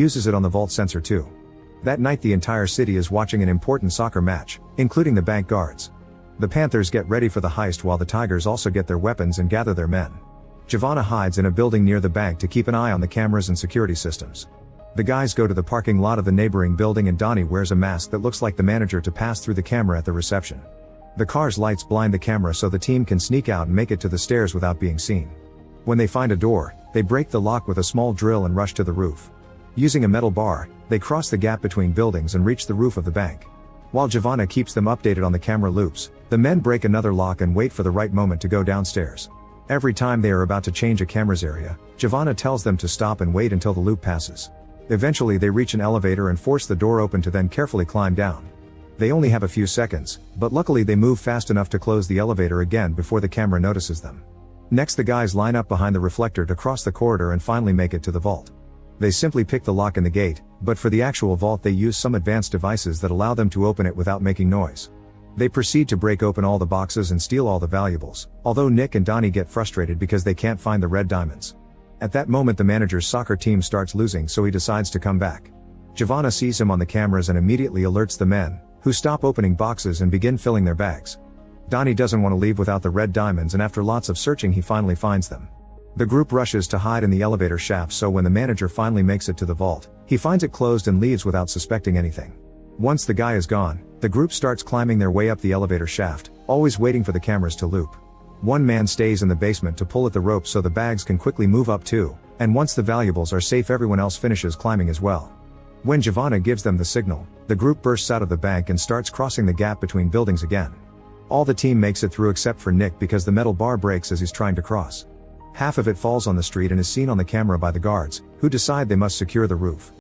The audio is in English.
Uses it on the vault sensor too. That night the entire city is watching an important soccer match, including the bank guards. The Panthers get ready for the heist while the Tigers also get their weapons and gather their men. Giovanna hides in a building near the bank to keep an eye on the cameras and security systems. The guys go to the parking lot of the neighboring building and Donnie wears a mask that looks like the manager to pass through the camera at the reception. The car's lights blind the camera so the team can sneak out and make it to the stairs without being seen. When they find a door, they break the lock with a small drill and rush to the roof. Using a metal bar, they cross the gap between buildings and reach the roof of the bank. While Giovanna keeps them updated on the camera loops, the men break another lock and wait for the right moment to go downstairs. Every time they are about to change a camera's area, Giovanna tells them to stop and wait until the loop passes. Eventually they reach an elevator and force the door open to then carefully climb down. They only have a few seconds, but luckily they move fast enough to close the elevator again before the camera notices them. Next the guys line up behind the reflector to cross the corridor and finally make it to the vault. They simply pick the lock in the gate, but for the actual vault they use some advanced devices that allow them to open it without making noise. They proceed to break open all the boxes and steal all the valuables, although Nick and Donnie get frustrated because they can't find the red diamonds. At that moment the manager's soccer team starts losing so he decides to come back. Giovanna sees him on the cameras and immediately alerts the men, who stop opening boxes and begin filling their bags. Donnie doesn't want to leave without the red diamonds and after lots of searching he finally finds them. The group rushes to hide in the elevator shaft so when the manager finally makes it to the vault, he finds it closed and leaves without suspecting anything. Once the guy is gone, the group starts climbing their way up the elevator shaft, always waiting for the cameras to loop. One man stays in the basement to pull at the rope so the bags can quickly move up too, and once the valuables are safe everyone else finishes climbing as well. When Giovanna gives them the signal, the group bursts out of the bank and starts crossing the gap between buildings again. All the team makes it through except for Nick because the metal bar breaks as he's trying to cross. Half of it falls on the street and is seen on the camera by the guards, who decide they must secure the roof.